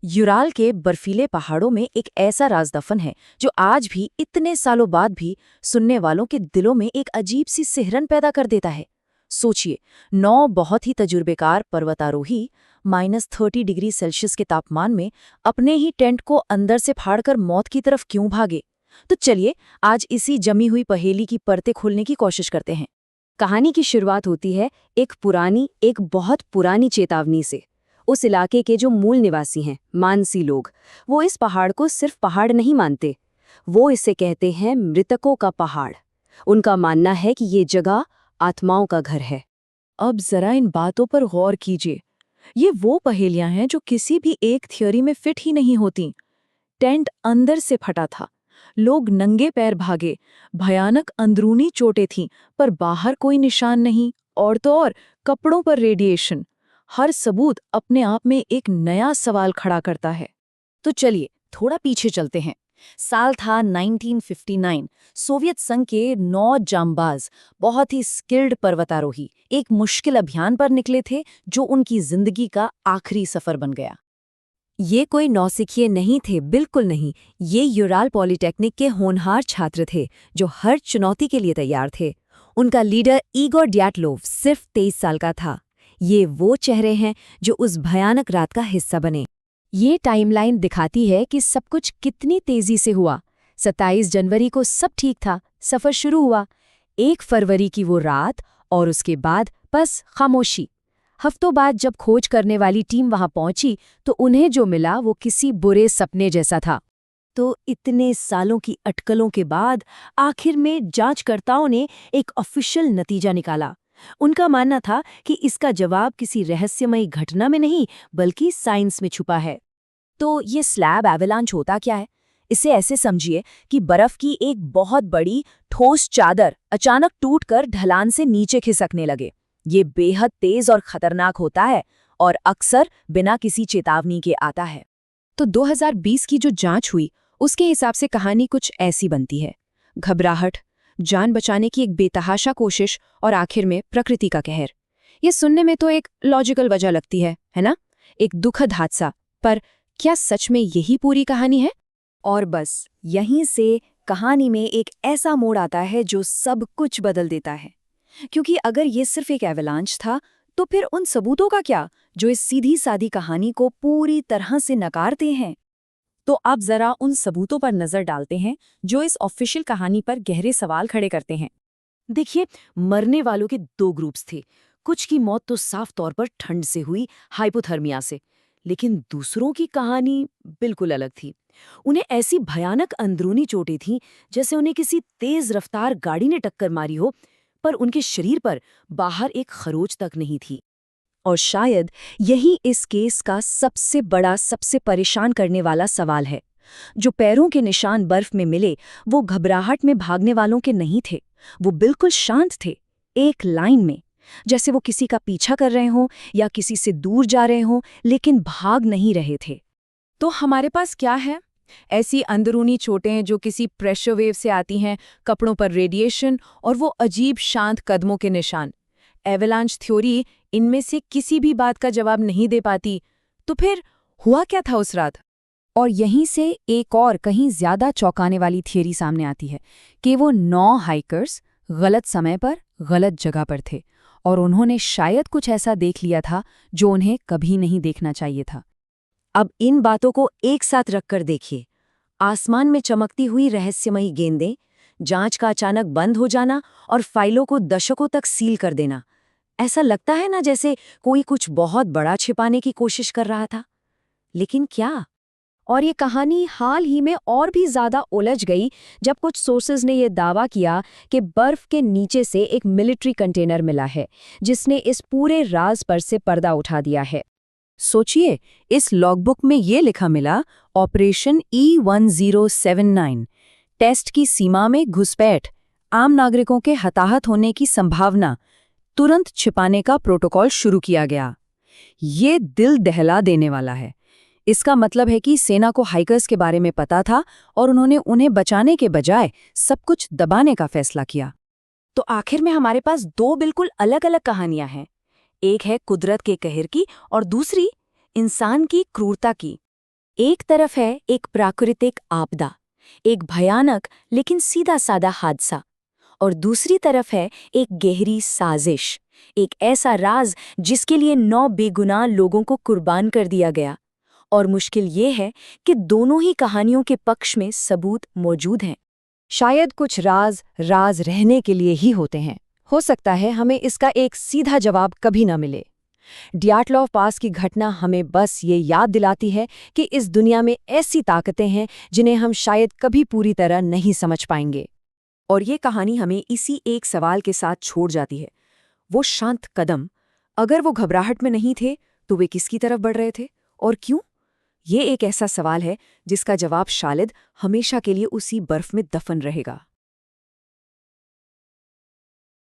Ural के बर्फीले पहाड़ों में एक ऐसा राज दफन है जो आज भी इतने सालों बाद भी सुनने वालों के दिलों में एक अजीब सी सिहरन पैदा कर देता है। सोचिए, 9 बहुत ही तजुर्बेकार पर्वतारोही -30 डिग्री सेल्सियस के तापमान में अपने ही टेंट को अंदर से फाड़कर मौत की तरफ क्यों भागे। तो चलिए आज इसी जमी हुई पहेली की परतें खोलने की कोशिश करते हैं। कहानी की शुरुआत होती है एक बहुत पुरानी चेतावनी से। उस इलाके के जो मूल निवासी हैं, मानसी लोग, वो इस पहाड़ को सिर्फ पहाड़ नहीं मानते। वो इसे कहते हैं मृतकों का पहाड़। उनका मानना है कि ये जगह आत्माओं का घर है। अब जरा इन बातों पर गौर कीजिए। ये वो पहेलियां हैं जो किसी भी एक थ्योरी में फिट ही नहीं होती। टेंट अंदर से फटा था, लोग नंगे पैर भागे, भयानक अंदरूनी चोटें थीं, पर बाहर कोई निशान नहीं, और तो और कपड़ों पर रेडिएशन। हर सबूत अपने आप में एक नया सवाल खड़ा करता है। तो चलिए थोड़ा पीछे चलते हैं। साल था 1959। सोवियत संघ के 9 जांबाज, बहुत ही स्किल्ड पर्वतारोही, एक मुश्किल अभियान पर निकले थे जो उनकी जिंदगी का आखिरी सफर बन गया। ये कोई नौसिखिए नहीं थे, बिल्कुल नहीं। ये यूराल पॉलिटेक्निक के होनहार छात्र थे जो हर चुनौती के लिए तैयार थे। उनका लीडर इगोर डयाटलोव सिर्फ 23 साल का था। ये वो चेहरे हैं जो उस भयानक रात का हिस्सा बने। ये टाइमलाइन दिखाती है कि सब कुछ कितनी तेजी से हुआ। 27 जनवरी को सब ठीक था, सफर शुरू हुआ। 1 फरवरी की वो रात, और उसके बाद बस खामोशी। हफ्तों बाद जब खोज करने वाली टीम वहां पहुंची तो उन्हें जो मिला वो किसी बुरे सपने जैसा था। तो इतने सालों की अटकलों के बाद आखिर में जांचकर्ताओं ने एक ऑफिशियल नतीजा निकाला। उनका मानना था कि इसका जवाब किसी रहस्यमयी घटना में नहीं बल्कि साइंस में छुपा है। तो ये स्लैब एवलांच होता क्या है? इसे ऐसे समझिए कि बर्फ की एक बहुत बड़ी ठोस चादर अचानक टूटकर ढलान से नीचे खिसकने लगे। ये बेहद तेज और खतरनाक होता है और अक्सर बिना किसी चेतावनी के आता है। तो 2020 की जो जांच हुई उसके हिसाब से कहानी कुछ ऐसी बनती है। घबराहट, जान बचाने की एक बेतहाशा कोशिश, और आखिर में प्रकृति का कहर। ये सुनने में तो एक लॉजिकल वजह लगती है ना? एक दुखद हादसा। पर क्या सच में यही पूरी कहानी है? और बस यहीं से कहानी में एक ऐसा मोड़ आता है जो सब कुछ बदल देता है। क्योंकि अगर ये सिर्फ एक एवलांच था तो फिर उन सबूतों का क्या जो इस सीधी सादी कहानी को पूरी तरह से नकारते हैं। तो अब जरा उन सबूतों पर नजर डालते हैं जो इस ऑफिशियल कहानी पर गहरे सवाल खड़े करते हैं। देखिए, मरने वालों के 2 ग्रुप्स थे। कुछ की मौत तो साफ तौर पर ठंड से हुई, हाइपोथर्मिया से, लेकिन दूसरों की कहानी बिल्कुल अलग थी। उन्हें ऐसी भयानक अंदरूनी चोटें थीं जैसे उन्हें किसी तेज रफ्तार गाड़ी ने टक्कर मारी हो, पर उनके शरीर पर बाहर एक खरोच तक नहीं थी। और शायद यही इस केस का सबसे बड़ा, सबसे परेशान करने वाला सवाल है। जो पैरों के निशान बर्फ में मिले, वो घबराहट में भागने वालों के नहीं थे। वो बिल्कुल शांत थे, एक लाइन में, जैसे वो किसी का पीछा कर रहे हों या किसी से दूर जा रहे हों, लेकिन भाग नहीं रहे थे। तो हमारे पास क्या है? ऐसी अंदरूनी चोटें जो किसी प्रेशर वेव से आती हैं, कपड़ों पर रेडिएशन, और वो अजीब शांत कदमों के निशान। एवलांच थ्योरी इनमें से किसी भी बात का जवाब नहीं दे पाती। तो फिर हुआ क्या था उस रात? और यहीं से एक और कहीं ज्यादा चौंकाने वाली थियरी सामने आती है कि वो 9 हाइकर्स गलत समय पर गलत जगह पर थे, और उन्होंने शायद कुछ ऐसा देख लिया था जो उन्हें कभी नहीं देखना चाहिए था। अब इन बातों को एक साथ रखकर देखिए। आसमान में चमकती हुई रहस्यमयी गेंदें, जांच का अचानक बंद हो जाना और फाइलों को दशकों तक सील कर देना। ऐसा लगता है ना जैसे कोई कुछ बहुत बड़ा छिपाने की कोशिश कर रहा था। लेकिन क्या? और ये कहानी हाल ही में और भी ज्यादा उलझ गई जब कुछ सोर्सेज ने यह दावा किया कि बर्फ के नीचे से एक मिलिट्री कंटेनर मिला है जिसने इस पूरे राज पर से पर्दा उठा दिया है। सोचिए, इस लॉगबुक में ये लिखा मिला, ऑपरेशन E1079, टेस्ट की सीमा में घुसपैठ, आम नागरिकों के हताहत होने की संभावना, तुरंत छिपाने का प्रोटोकॉल शुरू किया गया। ये दिल दहला देने वाला है। इसका मतलब है कि सेना को हाइकर्स के बारे में पता था और उन्होंने उन्हें बचाने के बजाय सब कुछ दबाने का फैसला किया। तो आखिर में हमारे पास 2 बिल्कुल अलग-अलग कहानियां हैं। एक है कुदरत के कहर की और दूसरी इंसान की क्रूरता की। एक तरफ है एक प्राकृतिक आपदा, एक भयानक लेकिन सीधा साधा हादसा, और दूसरी तरफ है एक गहरी साजिश, एक ऐसा राज जिसके लिए 9 बेगुनाह लोगों को कुर्बान कर दिया गया। और मुश्किल ये है कि दोनों ही कहानियों के पक्ष में सबूत मौजूद हैं। शायद कुछ राज राज रहने के लिए ही होते हैं। हो सकता है हमें इसका एक सीधा जवाब कभी न मिले। डियाटलॉव पास की घटना हमें बस ये याद दिलाती है कि इस दुनिया में ऐसी ताकतें हैं जिन्हें हम शायद कभी पूरी तरह नहीं समझ पाएंगे। और ये कहानी हमें इसी एक सवाल के साथ छोड़ जाती है, वो शांत कदम, अगर वो घबराहट में नहीं थे तो वे किसकी तरफ बढ़ रहे थे और क्यों? ये एक ऐसा सवाल है जिसका जवाब शायद हमेशा के लिए उसी बर्फ में दफन रहेगा।